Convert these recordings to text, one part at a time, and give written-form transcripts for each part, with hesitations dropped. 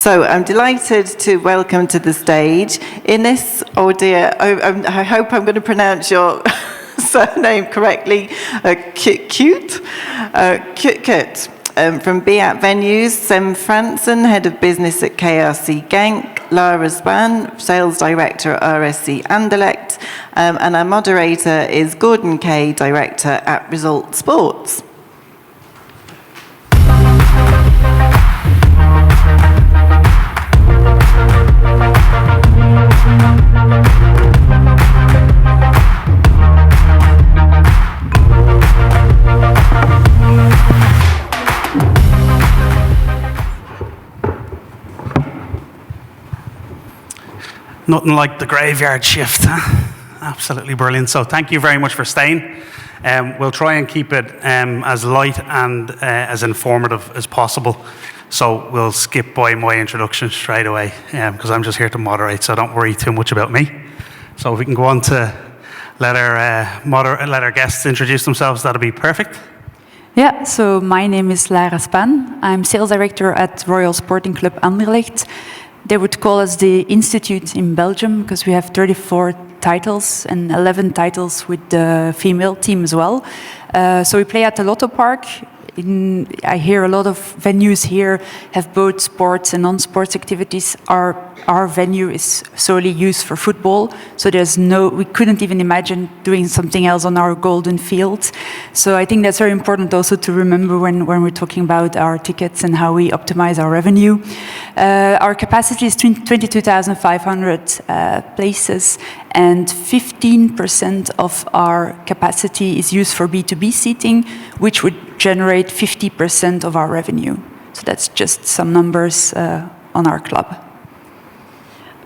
So I'm delighted to welcome to the stage Innes, oh dear, I hope I'm going to pronounce your surname correctly, Cuyt, from BAT Venues, Sem Franssen, Head of Business at KRC Genk, Lara Spaan, Sales Director at RSC Anderlecht, and our moderator is Gordon Kaye, Director at Result Sports. Nothing like the graveyard shift, huh? Absolutely brilliant. So thank you very much for staying. We'll try and keep it as light and as informative as possible. So we'll skip by my introduction straight away because I'm just here to moderate, so don't worry too much about me. So if we can go on to let our guests introduce themselves, that'll be perfect. Yeah, so my name is Lara Spaan. I'm Sales Director at Royal Sporting Club Anderlecht. They would call us the Institute in Belgium because we have 34 titles and 11 titles with the female team as well. So we play at the Lotto Park. I hear a lot of venues here have both sports and non-sports activities. Our venue is solely used for football, so we couldn't even imagine doing something else on our golden field. So I think that's very important also to remember when we're talking about our tickets and how we optimize our revenue. Our capacity is 22,500 places, and 15% of our capacity is used for B2B seating, which would generate 50% of our revenue. So that's just some numbers on our club.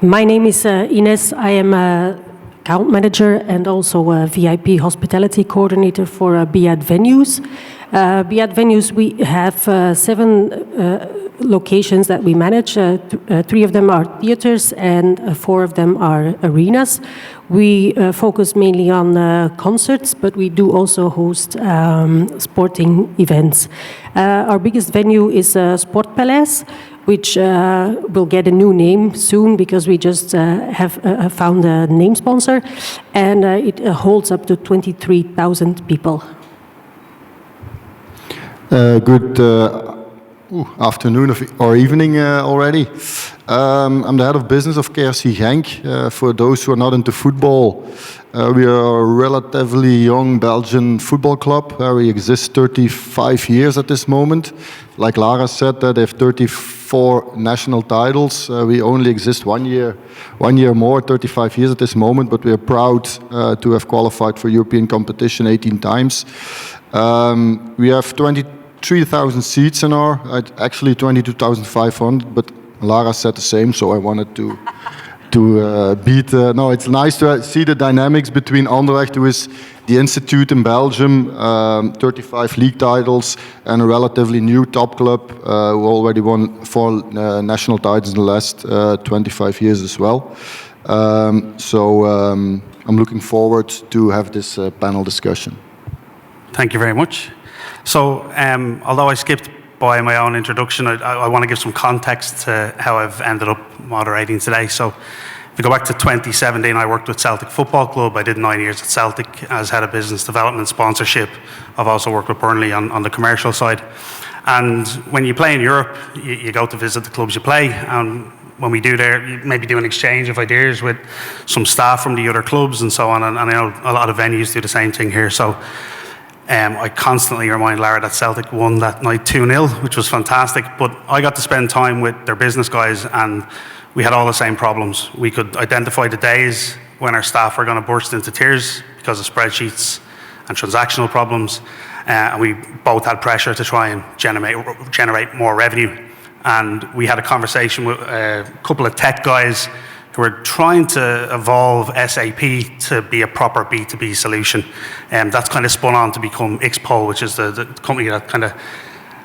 My name is Innes. I am a account manager and also a VIP hospitality coordinator for BAT Venues. BAT Venues, we have 7 locations that we manage. 3 of them are theaters and 4 of them are arenas. We focus mainly on concerts, but we do also host sporting events. Our biggest venue is Sport Palace, which will get a new name soon because we just have found a name sponsor, and it holds up to 23,000 people. Good afternoon or evening already. I'm the head of business of KRC Genk. For those who are not into football, we are a relatively young Belgian football club. We exist 35 years at this moment. Like Lara said, they have 34 national titles. We only exist one year more, 35 years at this moment, but we are proud to have qualified for European competition 18 times. We have 23,000 seats in our, actually 22,500, but Lara said the same, so I wanted to beat. No, it's nice to see the dynamics between Anderlecht, who is the institute in Belgium, 35 league titles, and a relatively new top club who already won 4 national titles in the last 25 years as well. So I'm looking forward to have this panel discussion. Thank you very much. So although I skipped by my own introduction, I want to give some context to how I've ended up moderating today. So if we go back to 2017, I worked with Celtic Football Club. I did 9 years at Celtic as head of business development sponsorship. I've also worked with Burnley on the commercial side. And when you play in Europe, you go to visit the clubs you play. And when we do there, you maybe do an exchange of ideas with some staff from the other clubs and so on. And I know a lot of venues do the same thing here. So I constantly remind Lara that Celtic won that night 2-0, which was fantastic. But I got to spend time with their business guys, and we had all the same problems. We could identify the days when our staff were going to burst into tears because of spreadsheets and transactional problems. And we both had pressure to try and generate more revenue. And we had a conversation with a couple of tech guys who are trying to evolve SAP to be a proper B2B solution. And that's kind of spun on to become XPO, which is the company that kind of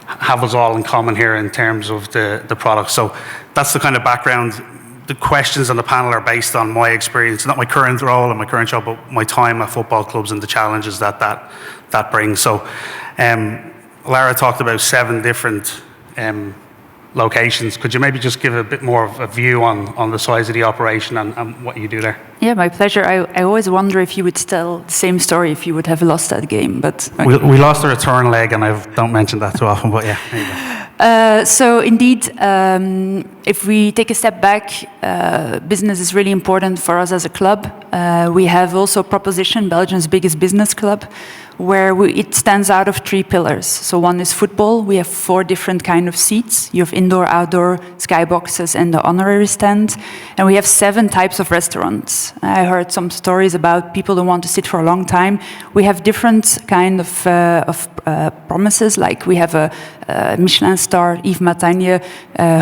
have us all in common here in terms of the product. So that's the kind of background. The questions on the panel are based on my experience, not my current role and my current job, but my time at football clubs and the challenges that brings. So Lara talked about 7 different locations. Could you maybe just give a bit more of a view on the size of the operation and what you do there? Yeah, my pleasure. I always wonder if you would tell the same story if you would have lost that game, but... We lost the return leg, and I don't mention that too often, but yeah, there you go. So indeed, if we take a step back, business is really important for us as a club. We have also Proposition, Belgium's biggest business club, where it stands out of 3 pillars. So one is football. We have 4 different kind of seats. You have indoor, outdoor, skyboxes, and the honorary stand. And we have 7 types of restaurants. I heard some stories about people who want to sit for a long time. We have different kind of promises, like we have a Michelin star, Yves Matagne,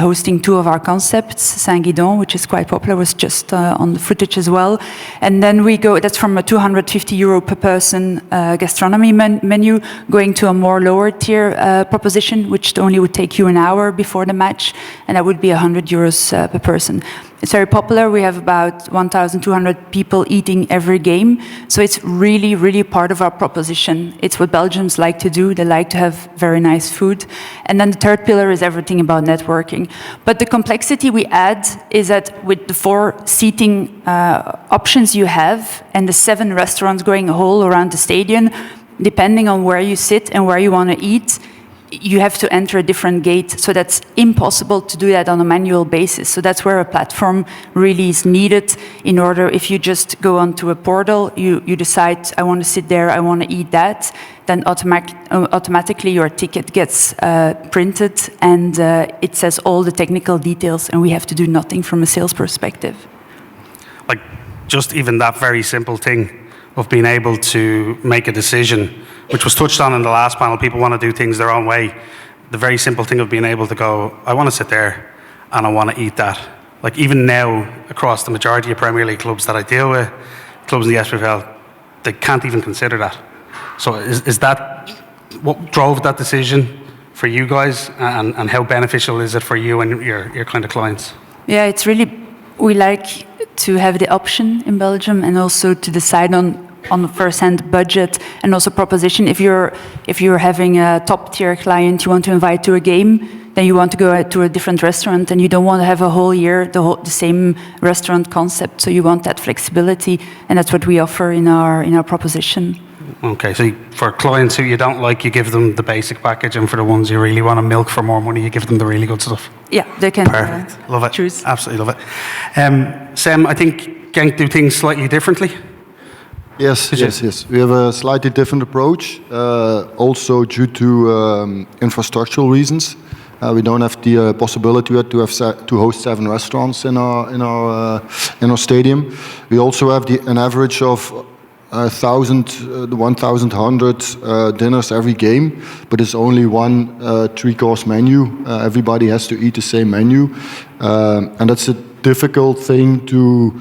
hosting 2 of our concepts. Saint-Guidon, which is quite popular, was just on the footage as well. And then we go, that's from a €250 per person gastronomy menu, going to a more lower tier proposition, which only would take you an hour before the match, and that would be €100 per person. It's very popular. We have about 1,200 people eating every game. So it's really, really part of our proposition. It's what Belgians like to do. They like to have very nice food. And then the third pillar is everything about networking. But the complexity we add is that with the 4 seating options you have and the 7 restaurants going whole around the stadium, depending on where you sit and where you want to eat, you have to enter a different gate. So that's impossible to do that on a manual basis. So that's where a platform really is needed in order, if you just go onto a portal, you decide, I want to sit there, I want to eat that, then automatically your ticket gets printed and it says all the technical details, and we have to do nothing from a sales perspective. Like, just even that very simple thing of being able to make a decision, which was touched on in the last panel. People want to do things their own way. The very simple thing of being able to go, I want to sit there and I want to eat that. Like, even now, across the majority of Premier League clubs that I deal with, clubs in the SVBL, they can't even consider that. So is that what drove that decision for you guys, and how beneficial is it for you and your kind of clients? Yeah, it's really, we like to have the option in Belgium and also to decide on the first-hand budget and also proposition. If you're having a top-tier client you want to invite to a game, then you want to go to a different restaurant, and you don't want to have a whole year the same restaurant concept. So you want that flexibility, and that's what we offer in our proposition. Okay, so for clients who you don't like, you give them the basic package, and for the ones you really want to milk for more money, you give them the really good stuff. Yeah, they can Perfect. Love it. Choose. Absolutely love it. Sem, I think Genk do things slightly differently. Yes. We have a slightly different approach, also due to infrastructural reasons. We don't have the possibility yet to host 7 restaurants in our stadium. We also have an average of 1,100 dinners every game, but it's only one 3-course menu. Everybody has to eat the same menu, and that's a difficult thing to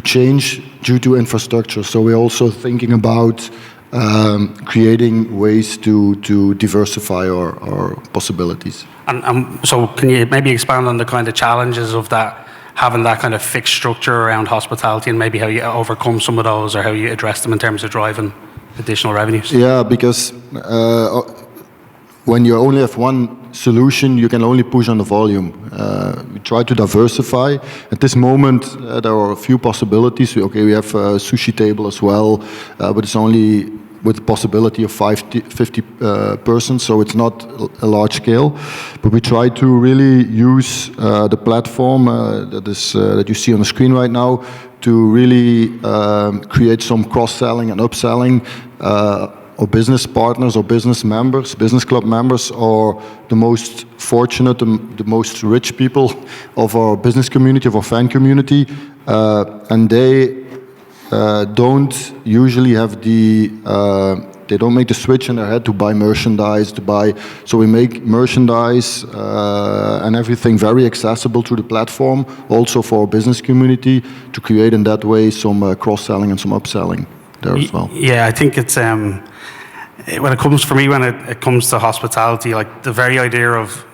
change due to infrastructure. So we're also thinking about creating ways to diversify our possibilities. And so can you maybe expand on the kind of challenges of that, having that kind of fixed structure around hospitality, and maybe how you overcome some of those, or how you address them in terms of driving additional revenues? Yeah, because when you only have one solution, you can only push on the volume. We try to diversify. At this moment, there are a few possibilities. We have a sushi table as well, but it's only with the possibility of 50 persons, so it's not a large scale. But we try to really use the platform that you see on the screen right now to really create some cross-selling and upselling. Or business partners or business members, business club members, are the most fortunate, the most rich people of our business community, of our fan community, and they don't usually have they don't make the switch in their head to buy merchandise, so we make merchandise and everything very accessible through the platform, also for our business community, to create in that way some cross-selling and some upselling there as well. Yeah, I think it's when it comes to hospitality, like the very idea of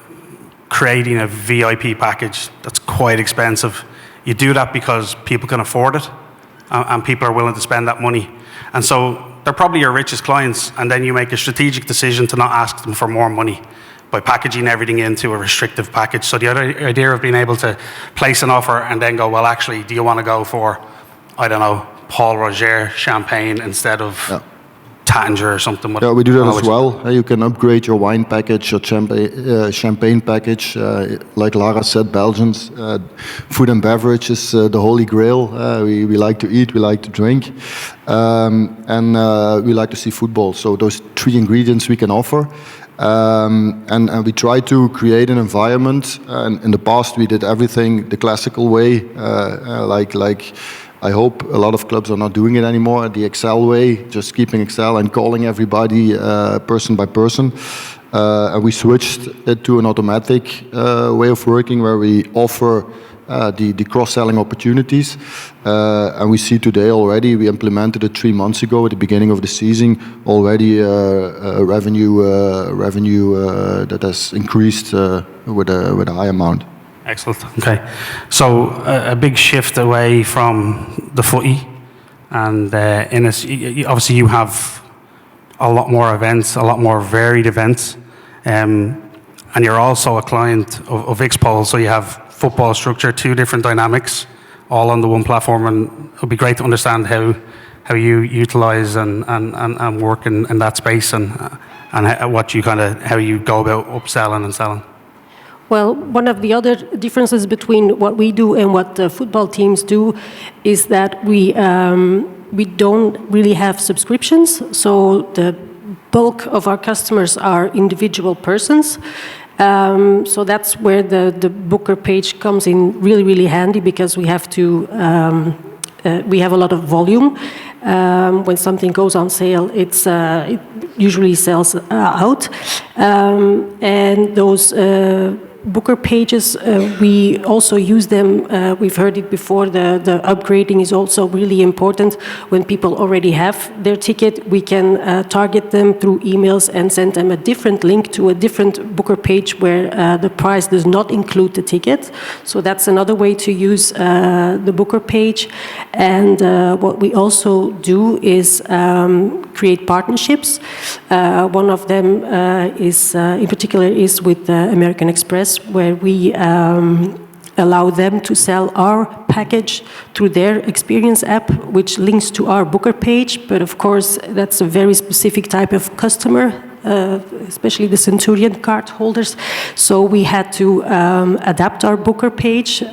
creating a VIP package that's quite expensive. You do that because people can afford it, and people are willing to spend that money, and so they're probably your richest clients. And then you make a strategic decision to not ask them for more money, by packaging everything into a restrictive package. So the other idea of being able to place an offer and then go, well, actually, do you want to go for, I don't know, Paul Roger champagne instead of Tattinger or something? Yeah, we do that as well. You can upgrade your wine package, your champagne package. Like Lara said, Belgians, food and beverage is the holy grail. We like to eat, we like to drink, and we like to see football. So those three ingredients we can offer. And we try to create an environment. And in the past, we did everything the classical way, like I hope a lot of clubs are not doing it anymore, the Excel way, just keeping Excel and calling everybody person by person. And we switched it to an automatic way of working where we offer the cross-selling opportunities. And we see today already, we implemented it 3 months ago at the beginning of the season, already revenue that has increased with a high amount. Excellent. Okay. So a big shift away from the footy, and Innes, obviously you have a lot more events, a lot more varied events, and you're also a client of Xpol, so you have football structure, 2 different dynamics, all on the one platform, and it would be great to understand how you utilize and work in that space, and what you how you go about upselling and selling. Well, one of the other differences between what we do and what the football teams do is that we don't really have subscriptions. So the bulk of our customers are individual persons. So that's where the Booker page comes in really, really handy, because we have to we have a lot of volume. When something goes on sale, it usually sells out, and those Booker pages, we also use them. We've heard it before, the upgrading is also really important. When people already have their ticket, we can target them through emails and send them a different link to a different Booker page where the price does not include the ticket. So that's another way to use the Booker page. And what we also do is create partnerships. One of them is, in particular, is with American Express, where we allow them to sell our package through their experience app, which links to our Booker page. But of course, that's a very specific type of customer, especially the Centurion card holders. So we had to adapt our Booker page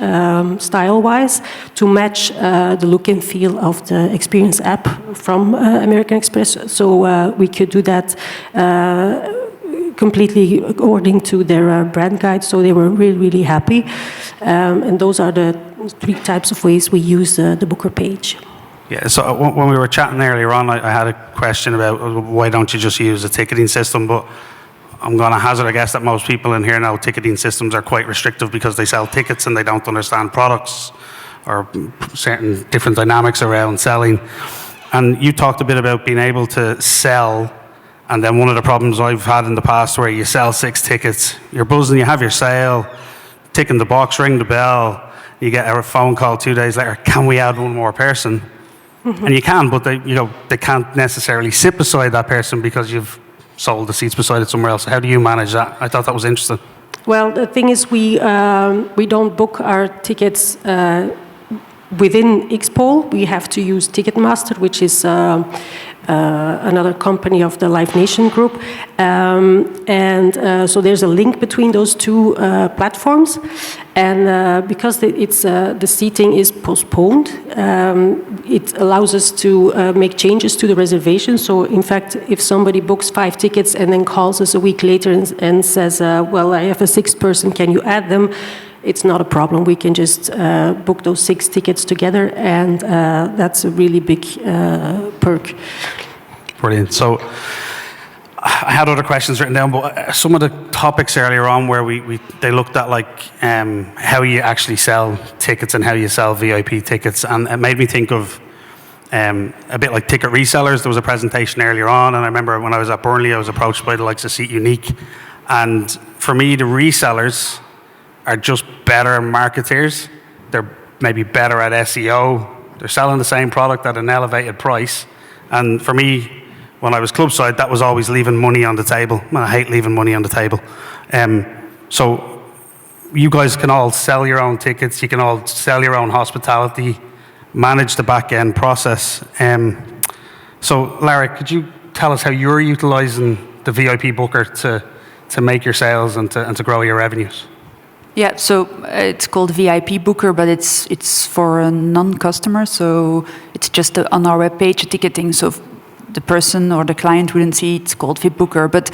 style-wise to match the look and feel of the experience app from American Express. So we could do that completely according to their brand guide, so they were really, really happy. And those are the 3 types of ways we use the Booker page. Yeah, so when we were chatting earlier on, I had a question about why don't you just use a ticketing system, but I'm going to hazard a guess that most people in here know ticketing systems are quite restrictive because they sell tickets and they don't understand products or certain different dynamics around selling. And you talked a bit about being able to sell. And then one of the problems I've had in the past where you sell 6 tickets, you're buzzing, you have your sale, tick in the box, ring the bell, you get a phone call 2 days later, can we add one more person? Mm-hmm. And you can, but they can't necessarily sit beside that person because you've sold the seats beside it somewhere else. How do you manage that? I thought that was interesting. Well, the thing is we don't book our tickets within Xpol. We have to use Ticketmaster, which is another company of the Live Nation group. So there's a link between those 2 platforms. And because the seating is postponed, it allows us to make changes to the reservation. So in fact, if somebody books 5 tickets and then calls us a week later and says, well, I have a 6th person, can you add them? It's not a problem. We can just book those 6 tickets together, and that's a really big perk. Brilliant. So I had other questions written down, but some of the topics earlier on where they looked at like how you actually sell tickets and how you sell VIP tickets, and it made me think of a bit like ticket resellers. There was a presentation earlier on, and I remember when I was at Burnley, I was approached by the likes of Seat Unique, and for me, the resellers are just better marketeers. They're maybe better at SEO. They're selling the same product at an elevated price. And for me, when I was club side, that was always leaving money on the table. I hate leaving money on the table. So you guys can all sell your own tickets, you can all sell your own hospitality, manage the back-end process. So Lara, could you tell us how you're utilising the VIP booker to make your sales and to grow your revenues? Yeah, so it's called VIP Booker, but it's for a non-customer, so it's just on our webpage, ticketing, so the person or the client wouldn't see it's called VIP Booker. But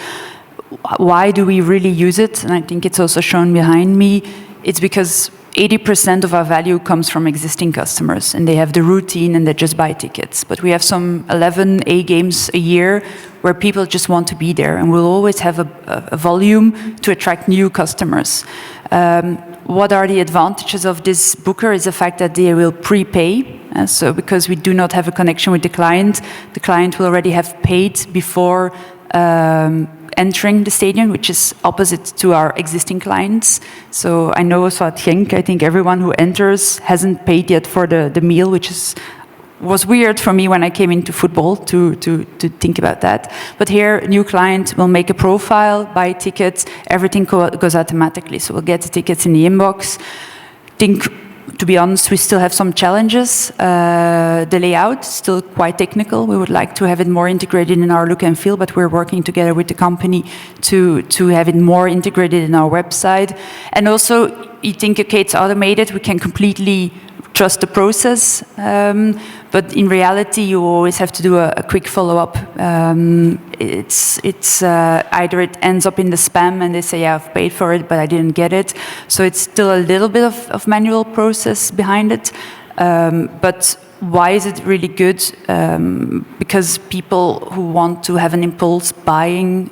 why do we really use it? And I think it's also shown behind me. It's because 80% of our value comes from existing customers, and they have the routine and they just buy tickets. But we have some 11 A games a year where people just want to be there, and we'll always have a volume to attract new customers. What are the advantages of this booker is the fact that they will prepay. So because we do not have a connection with the client will already have paid before entering the stadium, which is opposite to our existing clients. So I know also at Genk, I think everyone who enters hasn't paid yet for the meal, which was weird for me when I came into football to think about that. But here, a new client will make a profile, buy tickets, everything goes automatically. So we'll get the tickets in the inbox. To be honest, we still have some challenges. The layout is still quite technical. We would like to have it more integrated in our look and feel, but we're working together with the company to have it more integrated in our website. And also, you think, okay, it's automated, we can completely trust the process, but in reality, you always have to do a quick follow-up. Either it ends up in the spam and they say, yeah, I've paid for it, but I didn't get it. So it's still a little bit of manual process behind it. But why is it really good? Because people who want to have an impulse buying,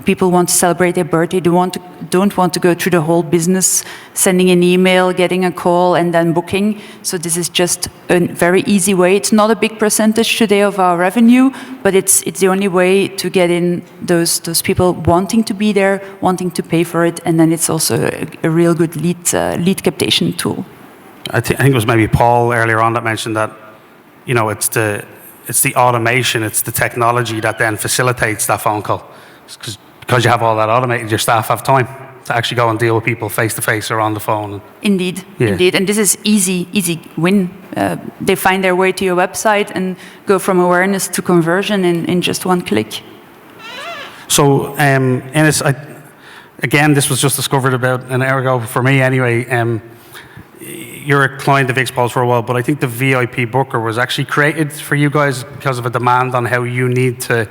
people want to celebrate their birthday, don't want to go through the whole business, sending an email, getting a call, and then booking. So this is just a very easy way. It's not a big percentage today of our revenue, but it's the only way to get in those people wanting to be there, wanting to pay for it, and then it's also a real good lead captation tool. I think it was maybe Paul earlier on that mentioned that, it's the automation, it's the technology that then facilitates that phone call. Because you have all that automated, your staff have time to actually go and deal with people face to face or on the phone. Indeed, yeah. Indeed, and this is easy win. They find their way to your website and go from awareness to conversion in just one click. So, Innes, again, this was just discovered about an hour ago for me anyway. You're a client of Xpulse for a while, but I think the VIP Booker was actually created for you guys because of a demand on how you need to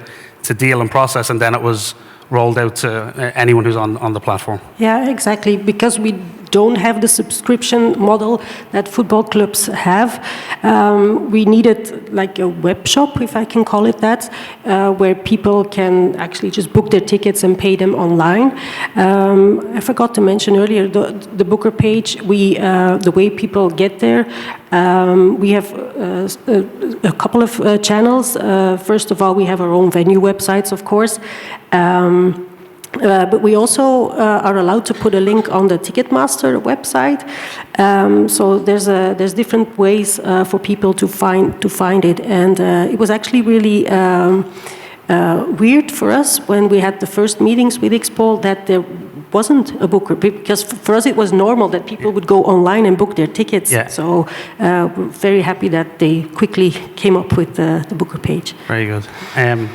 deal and process, and then it was rolled out to anyone who's on the platform. Yeah, exactly. Because we don't have the subscription model that football clubs have, we needed like a web shop, if I can call it that, where people can actually just book their tickets and pay them online. I forgot to mention earlier the Booker page. The way people get there, we have a couple of channels. First of all, we have our own venue websites, of course. But we also are allowed to put a link on the Ticketmaster website. So there's different ways for people to find it, and it was actually really weird for us when we had the first meetings with Xpulse that there wasn't a booker, because for us it was normal that people would go online and book their tickets. Yeah. So we're very happy that they quickly came up with the booker page. Very good.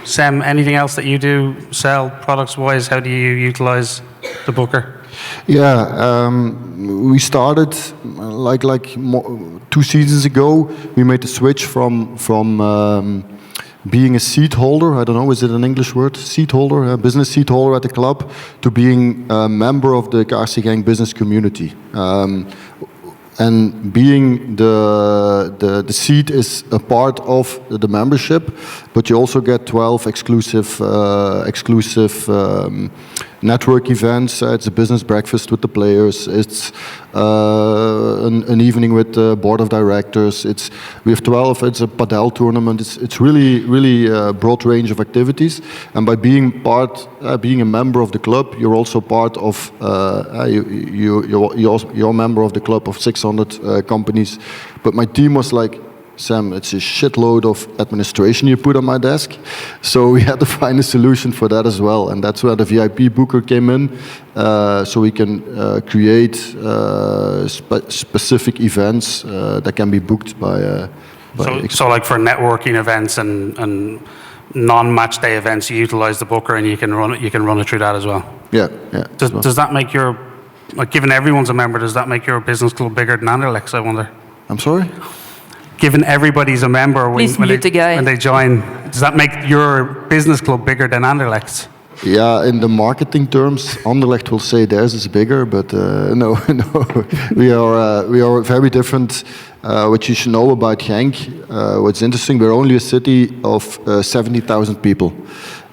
Sem, anything else that you do sell products-wise? How do you utilize the booker? Yeah, we started like 2 seasons ago. We made the switch from being a seat holder, I don't know, is it an English word? Seat holder, business seat holder at the club, to being a member of the KRC Genk business community. And being the seat is a part of the membership, but you also get 12 exclusive network events. It's a business breakfast with the players. It's an evening with the board of directors. We have 12. It's a padel tournament. It's really a broad range of activities. And by being being a member of the club, you're also part of. You're a member of the club of 600 companies. But my team was like, Sam, it's a shitload of administration you put on my desk. So we had to find a solution for that as well. And that's where the VIP booker came in. So we can create specific events that can be booked by So like for networking events and non-match day events, you utilize the booker and you can run it through that as well. Yeah. Does that make your, like, given everyone's a member, does that make your business club bigger than Anderlecht, I wonder? I'm sorry? Given everybody's a member when they join, does that make your business club bigger than Anderlecht's? Yeah, in the marketing terms, Anderlecht will say theirs is bigger, but no, we are very different. What you should know about Genk, what's interesting, we're only a city of 70,000 people.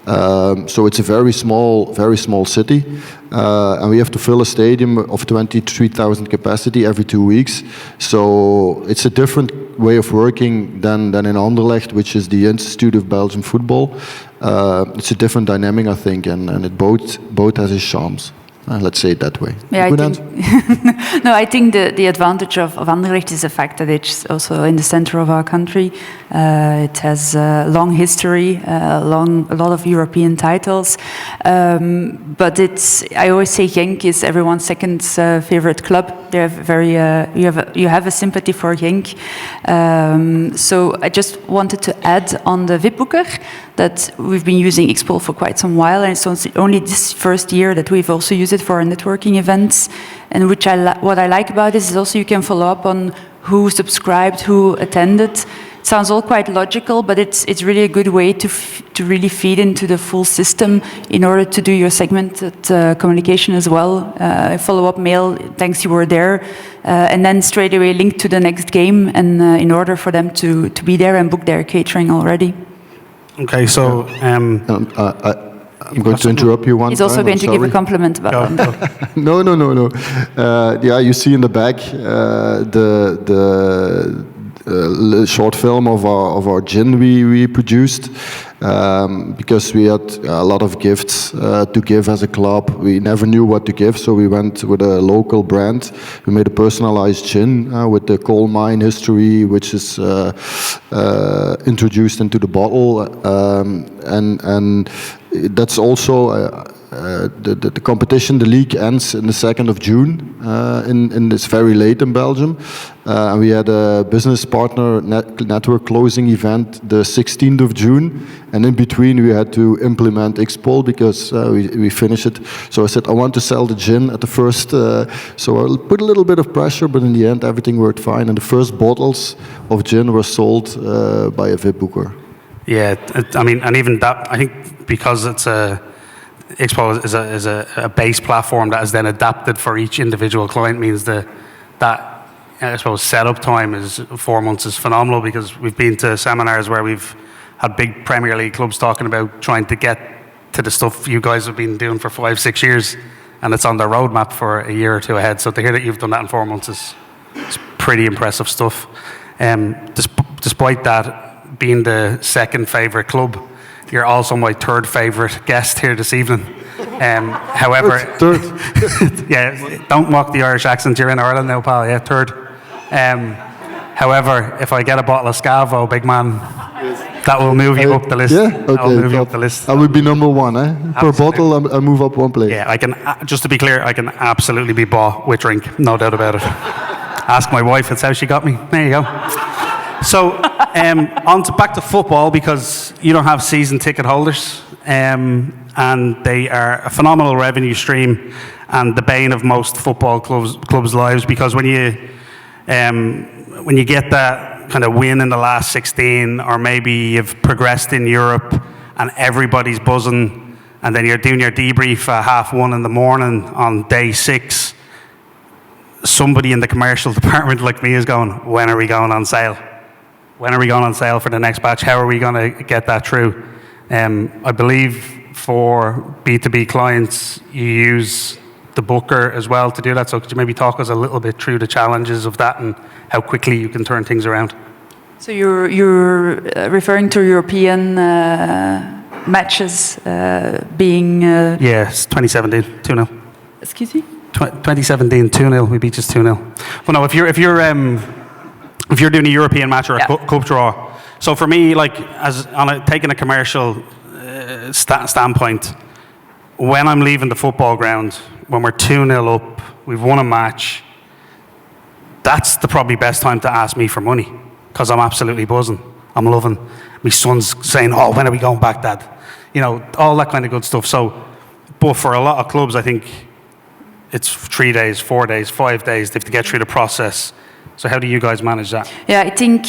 So it's a very small city, and we have to fill a stadium of 23,000 capacity every 2 weeks. So it's a different way of working than in Anderlecht, which is the Institute of Belgian Football. It's a different dynamic, I think, and it both has its charms. Let's say it that way. Yeah, I think the advantage of Anderlecht is the fact that it's also in the center of our country. It has a long history, a lot of European titles. But I always say Genk is everyone's second favorite club. They have you have a sympathy for Genk. So I just wanted to add on the VIP-boeker that we've been using Xpol for quite some while, and it's only this first year that we've also used it for our networking events. And what I like about this is also you can follow up on who subscribed, who attended. It sounds all quite logical, but it's really a good way to really feed into the full system in order to do your segmented communication as well. Follow-up mail, thanks you were there, and then straight away link to the next game, and in order for them to be there and book their catering already. Okay, so I'm going to interrupt you one time. He's also going to give a compliment about that. No. Yeah, you see in the back the short film of our gin we produced, because we had a lot of gifts to give as a club. We never knew what to give, so we went with a local brand. We made a personalized gin with the coal mine history, which is introduced into the bottle, and that's also the competition. The league ends in the 2nd of June. In this very late in Belgium, and we had a business partner network closing event the 16th of June, and in between we had to implement Xpol because we finished it. So I said I want to sell the gin at the first, so I put a little bit of pressure, but in the end everything worked fine, and the first bottles of gin were sold by a VIP-boeker. Yeah, I mean, and even that, I think, because it's Xpol is a base platform that is then adapted for each individual client, means that I suppose setup time is 4 months is phenomenal, because we've been to seminars where we've had big Premier League clubs talking about trying to get to the stuff you guys have been doing for 5-6 years, and it's on their roadmap for a year or two ahead. So to hear that you've done that in 4 months is pretty impressive stuff. Despite that being the second favourite club, you're also my third favourite guest here this evening. However, third. Yeah, don't mock the Irish accent. You're in Ireland now, pal. Yeah, third. However, if I get a bottle of Scavo, big man, that will move you up the list. Yeah, okay. That will move you up the list. I would be number one, eh? Per bottle, I move up one place. Yeah, I can. Just to be clear, I can absolutely be bought with drink, no doubt about it. Ask my wife; it's how she got me. There you go. So, back to football, because you don't have season ticket holders, and they are a phenomenal revenue stream and the bane of most football clubs' lives, because when you get that kind of win in the last 16, or maybe you've progressed in Europe and everybody's buzzing, and then you're doing your debrief at 1:30 in the morning on day 6, somebody in the commercial department like me is going, when are we going on sale? When are we going on sale for the next batch? How are we going to get that through? I believe for B2B clients, you use the booker as well to do that. So could you maybe talk us a little bit through the challenges of that and how quickly you can turn things around? So you're referring to European matches being... Yes, 2017, 2-0. Excuse me? 2017, 2-0. We beat just 2-0. Well, no, if you're if you're doing a European match or a Yeah. cup draw. So for me, like taking a commercial standpoint, when I'm leaving the football ground, when we're 2-0 up, we've won a match, that's the probably best time to ask me for money, because I'm absolutely buzzing. I'm loving. My son's saying, "Oh, when are we going back, Dad?" You know, all that kind of good stuff. So, but for a lot of clubs, I think it's 3 days, 4 days, 5 days. They have to get through the process. So how do you guys manage that? Yeah, I think,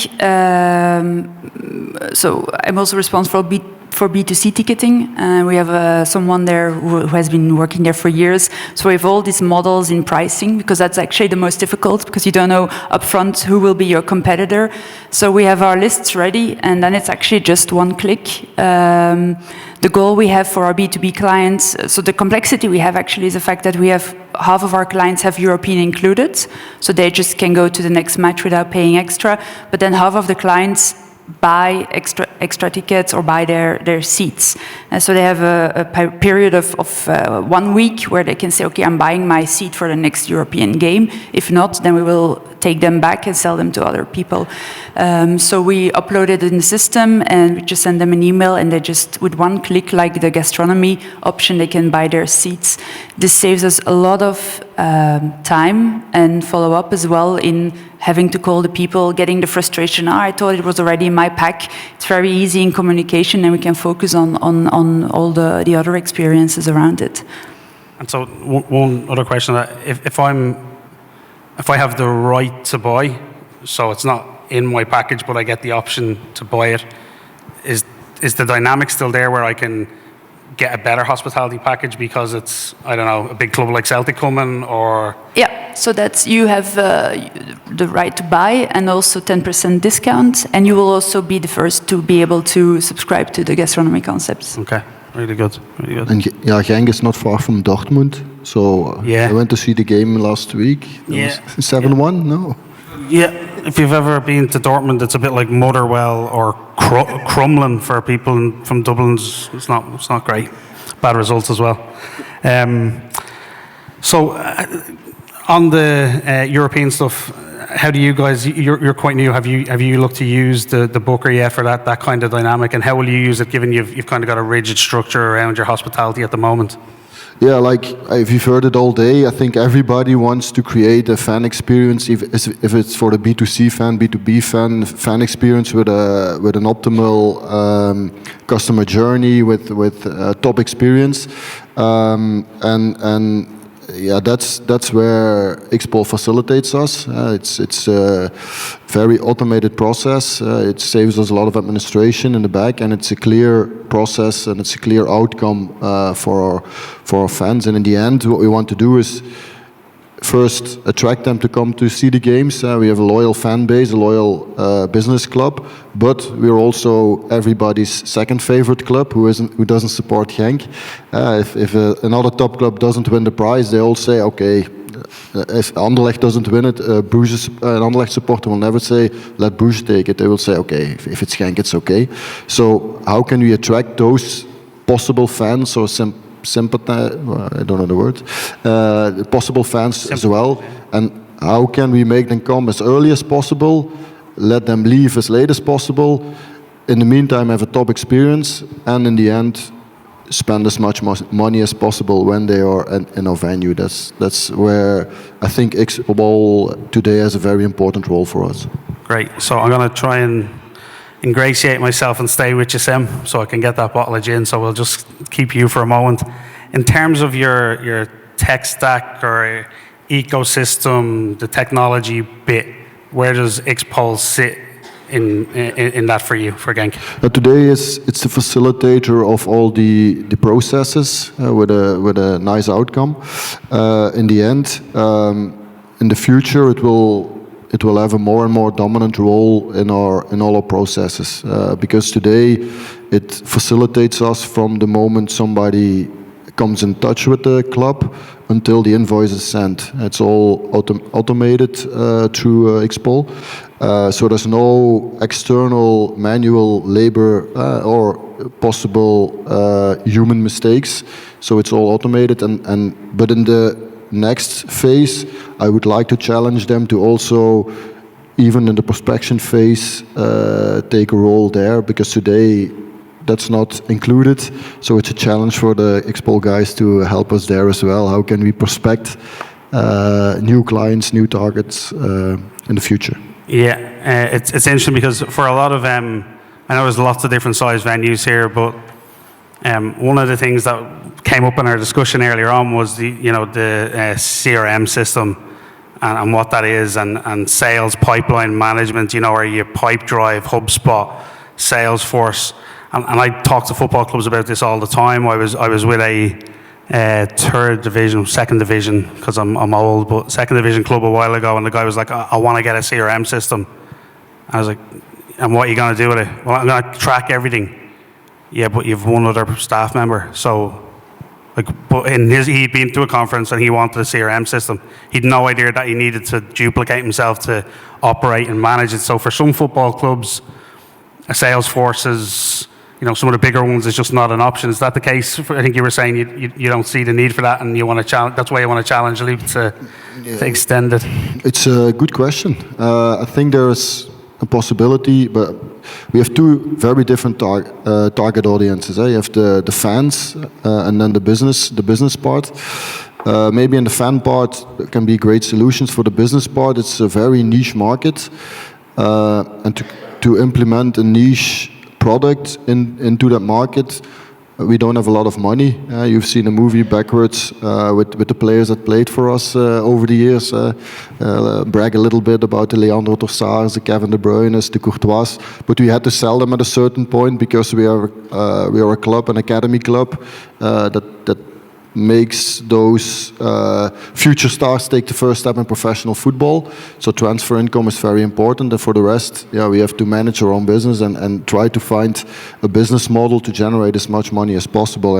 so I'm also responsible for B2C ticketing. We have someone there who has been working there for years. So we have all these models in pricing, because that's actually the most difficult, because you don't know upfront who will be your competitor. So we have our lists ready, and then it's actually just one click. The goal we have for our B2B clients, so the complexity we have actually is the fact that we have half of our clients have European included, so they just can go to the next match without paying extra, but then half of the clients buy extra tickets or buy their seats. And so they have a period of 1 week where they can say, okay, I'm buying my seat for the next European game. If not, then we will take them back and sell them to other people. So we upload it in the system, and we just send them an email, and they just, with one click, like the gastronomy option, they can buy their seats. This saves us a lot of time and follow up as well in having to call the people, getting the frustration, I thought it was already in my pack. It's very easy in communication, and we can focus on all the other experiences around it. And so one other question, that if I have the right to buy, so it's not in my package, but I get the option to buy it, is the dynamic still there where I can get a better hospitality package because it's, I don't know, a big club like Celtic coming, or? Yeah, so that's, you have the right to buy and also 10% discount, and you will also be the first to be able to subscribe to the gastronomy concepts. Okay, really good, really good. And yeah, Genk is not far from Dortmund, so Yeah. I went to see the game last week. It Yeah. was 7-1, no? Yeah, if you've ever been to Dortmund, it's a bit like Motherwell or Crumlin for people from Dublin. It's not great. Bad results as well. So on the European stuff, how do you guys? You're quite new. Have you looked to use the Booker yet for that kind of dynamic? And how will you use it, given you've kind of got a rigid structure around your hospitality at the moment? Yeah, like if you've heard it all day, I think everybody wants to create a fan experience, if it's for the B2C fan, B2B fan experience with an optimal customer journey, with top experience, and yeah, that's where Xpol facilitates us. It's a very automated process. It saves us a lot of administration in the back, and it's a clear process and it's a clear outcome for our fans. And in the end, what we want to do is first attract them to come to see the games. We have a loyal fan base, a loyal business club, but we're also everybody's second favorite club who doesn't support Genk. If another top club doesn't win the prize, they all say, okay, if Anderlecht doesn't win it, an Anderlecht supporter will never say, let Bruges take it. They will say, okay, if it's Genk, it's okay. So how can we attract those possible fans or sympathize, I don't know the word, possible fans as well, and how can we make them come as early as possible, let them leave as late as possible, in the meantime have a top experience, and in the end spend as much money as possible when they are in our venue. That's where I think Xpol today has a very important role for us. Great, so I'm going to try and ingratiate myself and stay with you, Sem, so I can get that bottle of gin. So we'll just keep you for a moment. In terms of your tech stack or ecosystem, the technology bit, where does Xpol sit in that for you, for Genk? Today it's the facilitator of all the processes with a nice outcome. In the end, in the future, it will have a more and more dominant role in all our processes, because today it facilitates us from the moment somebody comes in touch with the club until the invoice is sent. It's all automated through Xpol, so there's no external manual labor or possible human mistakes. So it's all automated, but in the next phase, I would like to challenge them to also even in the prospection phase, take a role there, because today that's not included. So it's a challenge for the Expo guys to help us there as well. How can we prospect new clients, new targets in the future? Yeah, it's interesting because for a lot of, I know there's lots of different size venues here, but one of the things that came up in our discussion earlier on was the CRM system and what that is, and sales pipeline management, where you Pipedrive, HubSpot, Salesforce. And I talk to football clubs about this all the time. I was with a second division, because I'm old, but second division club a while ago, and the guy was like, I want to get a CRM system. I was like, and what are you going to do with it? Well, I'm going to track everything. Yeah, but you've one other staff member. So, but he'd been to a conference and he wanted a CRM system. He'd no idea that he needed to duplicate himself to operate and manage it. So for some football clubs, a Salesforce is, some of the bigger ones is just not an option. Is that the case? I think you were saying you don't see the need for that, and you want to challenge. That's why you want to challenge LIVE to extend it. It's a good question. I think there's a possibility, but we have two very different target audiences. You have the fans and then the business part. Maybe in the fan part there can be great solutions. For the business part, it's a very niche market, and to implement a niche product into that market, we don't have a lot of money. You've seen a movie backwards with the players that played for us over the years. Brag a little bit about the Leandro Trossards, the Kevin De Bruynes, the Courtois, but we had to sell them at a certain point because we are a club, an academy club that makes those future stars take the first step in professional football. So transfer income is very important, and for the rest, we have to manage our own business and try to find a business model to generate as much money as possible.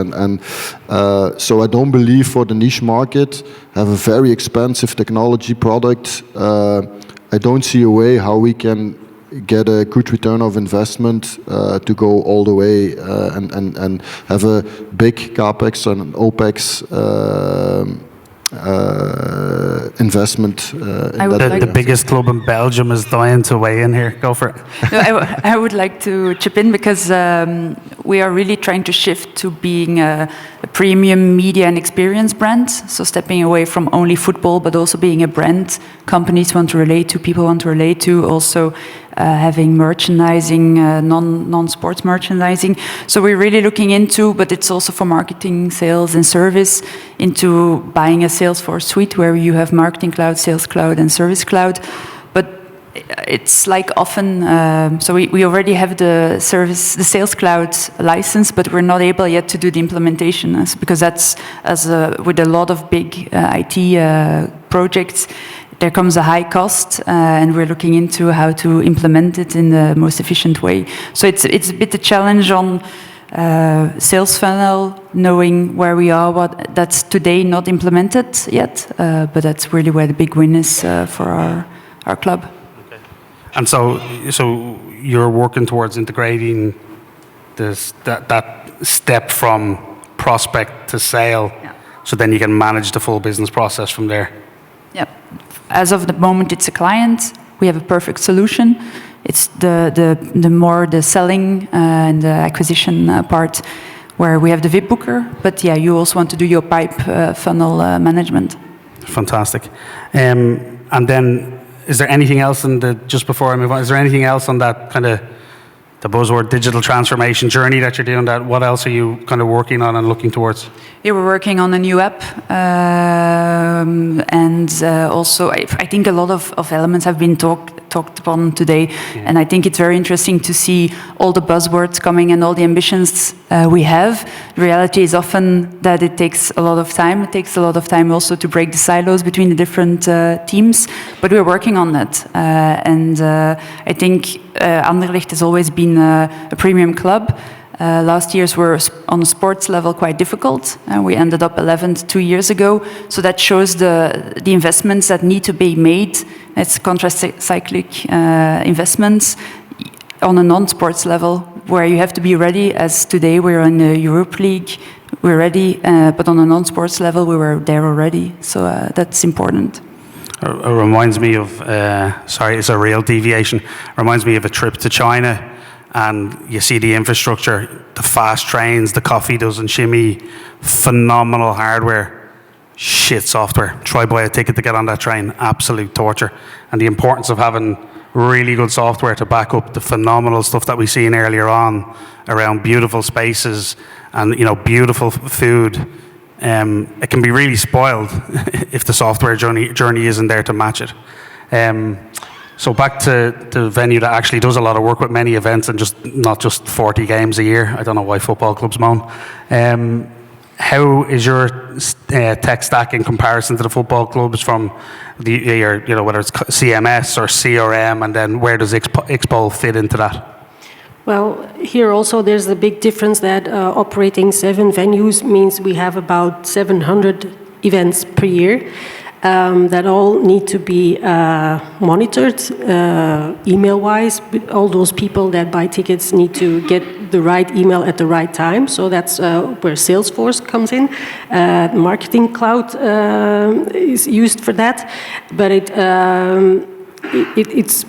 So I don't believe for the niche market, have a very expensive technology product. I don't see a way how we can get a good return of investment to go all the way and have a big capex and opex investment. The biggest club in Belgium is dying to weigh in here. Go for it. No, I would like to chip in because we are really trying to shift to being a premium media and experience brand. So stepping away from only football, but also being a brand companies want to relate to, people want to relate to. Also having merchandising, non-sports merchandising. So we're really looking into, but it's also for marketing, sales and service, into buying a Salesforce suite where you have Marketing Cloud, Sales Cloud and Service Cloud. But it's like often, so we already have the Sales Cloud license, but we're not able yet to do the implementation because that's, with a lot of big IT projects, there comes a high cost, and we're looking into how to implement it in the most efficient way. So it's a bit a challenge on sales funnel, knowing where we are, what that's today not implemented yet, but that's really where the big win is for our club. Okay. And so you're working towards integrating that step from prospect to sale, so then you can manage the full business process from there. Yeah. As of the moment, it's a client. We have a perfect solution. It's the more the selling and the acquisition part where we have the VIP booker. But yeah, you also want to do your pipe funnel management. Fantastic. And then, is there anything else just before I move on, is there anything else on that kind of the buzzword digital transformation journey that you're doing? That what else are you kind of working on and looking towards? Yeah, we're working on a new app, and also I think a lot of elements have been talked upon today, and I think it's very interesting to see all the buzzwords coming and all the ambitions we have. The reality is often that it takes a lot of time. It takes a lot of time also to break the silos between the different teams, but we're working on that, and I think Anderlecht has always been a premium club. Last years were on a sports level quite difficult, and we ended up 11th 2 years ago. So that shows the investments that need to be made. It's contracyclic investments on a non-sports level where you have to be ready. As today we're in the Europe League, we're ready, but on a non-sports level we were there already. So that's important. It reminds me of, sorry, it's a real deviation. Reminds me of a trip to China, and you see the infrastructure, the fast trains, the coffee doesn't shimmy, phenomenal hardware, shit software. Try buy a ticket to get on that train, absolute torture. And the importance of having really good software to back up the phenomenal stuff that we seen earlier on around beautiful spaces and beautiful food. It can be really spoiled if the software journey isn't there to match it. So back to the venue that actually does a lot of work with many events and not just 40 games a year. I don't know why football clubs moan. How is your tech stack in comparison to the football clubs from whether it's CMS or CRM, and then where does Expo fit into that? Well, here also there's a big difference that operating 7 venues means we have about 700 events per year that all need to be monitored email-wise. All those people that buy tickets need to get the right email at the right time. So that's where Salesforce comes in. Marketing Cloud is used for that, but it's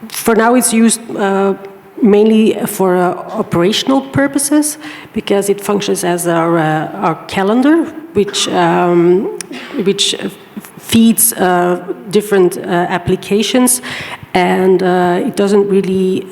for now it's used mainly for operational purposes, because it functions as our calendar, which feeds different applications, and it doesn't really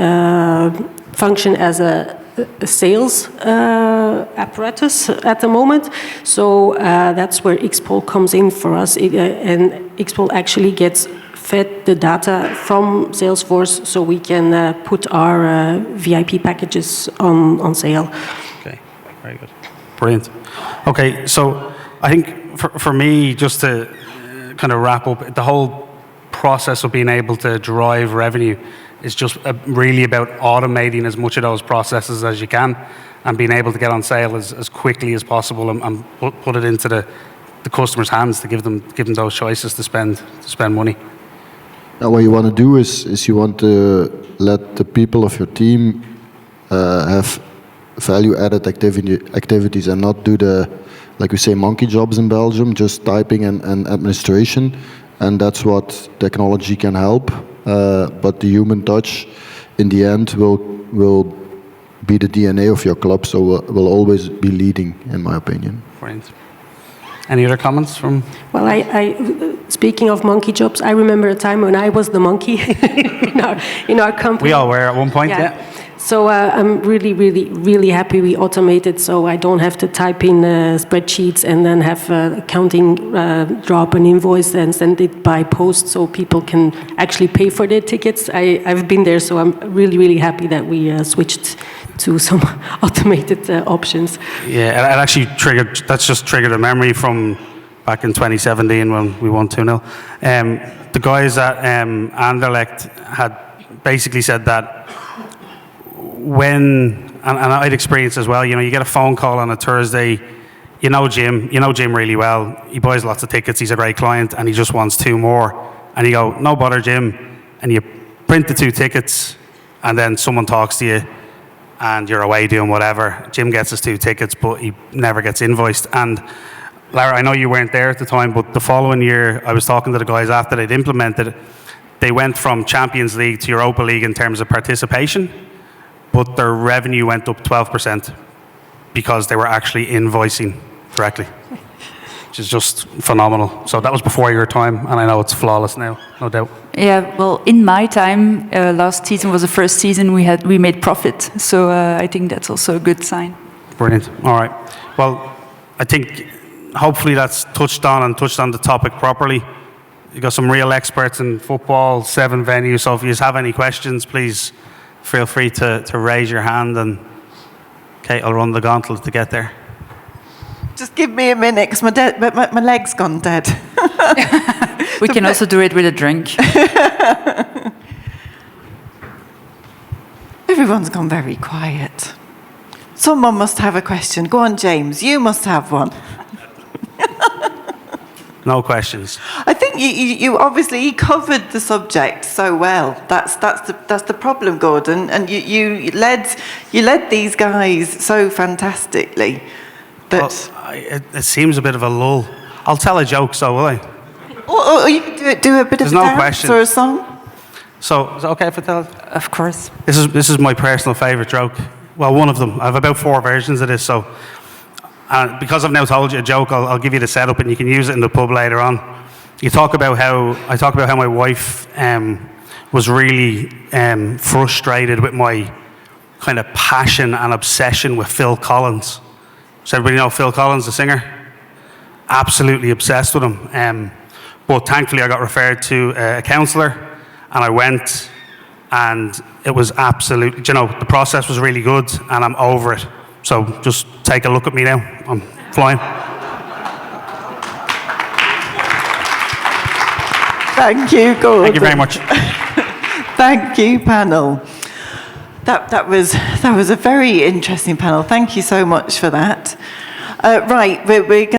function as a sales apparatus at the moment. So that's where Xpol comes in for us, and Xpol actually gets fed the data from Salesforce, so we can put our VIP packages on sale. Okay, very good. Brilliant. Okay, so I think for me, just to kind of wrap up, the whole process of being able to drive revenue is just really about automating as much of those processes as you can and being able to get on sale as quickly as possible and put it into the customer's hands to give them those choices to spend money. Now, what you want to do is you want to let the people of your team have value-added activities and not do the, like we say, monkey jobs in Belgium, just typing and administration. And that's what technology can help. But the human touch, in the end, will be the DNA of your club, so will always be leading, in my opinion. Brilliant. Any other comments from? Well, I speaking of monkey jobs, I remember a time when I was the monkey in our company. We all were at one point, yeah. So I'm really, really, really happy we automated, so I don't have to type in spreadsheets and then have accounting drop an invoice and send it by post, so people can actually pay for their tickets. I've been there, so I'm really, really happy that we switched to some automated options. Yeah, it actually that's just triggered a memory from back in 2017 when we won 2-0. The guys at Anderlecht had basically said that when, and I'd experienced as well, you get a phone call on a Thursday, Jim really well, he buys lots of tickets, he's a great client, and he just wants 2 more. And you go, no bother, Jim, and you print the 2 tickets, and then someone talks to you, and you're away doing whatever. Jim gets his 2 tickets, but he never gets invoiced. And Lara, I know you weren't there at the time, but the following year, I was talking to the guys after they'd implemented it. They went from Champions League to Europa League in terms of participation, but their revenue went up 12% because they were actually invoicing correctly, which is just phenomenal. So that was before your time, and I know it's flawless now, no doubt. Yeah, well, in my time, last season was the first season we made profit. So I think that's also a good sign. Brilliant. All right. Well, I think hopefully that's touched on the topic properly. You've got some real experts in football, 7 venues. So if you have any questions, please feel free to raise your hand, and Kate, I'll run the gauntlet to get there. Just give me a minute, because my leg's gone dead. We can also do it with a drink. Everyone's gone very quiet. Someone must have a question. Go on, James, you must have one. No questions. I think you obviously covered the subject so well. That's the problem, Gordon. And you led these guys so fantastically that Well, it seems a bit of a lull. I'll tell a joke, so will I? Or you could do a bit There's of a no dance question. or a song. So, is it okay if I tell it? Of course. This is my personal favourite joke. Well, one of them. I have about 4 versions of this, so because I've now told you a joke, I'll give you the setup and you can use it in the pub later on. I talk about how my wife was really frustrated with my kind of passion and obsession with Phil Collins. Does everybody know Phil Collins, the singer? Absolutely obsessed with him. But thankfully I got referred to a counsellor and I went, and it was absolutely, the process was really good and I'm over it. So just take a look at me now. I'm flying. Thank you, Gordon. Thank you very much. Thank you, panel. That was a very interesting panel. Thank you so much for that. Right, we're going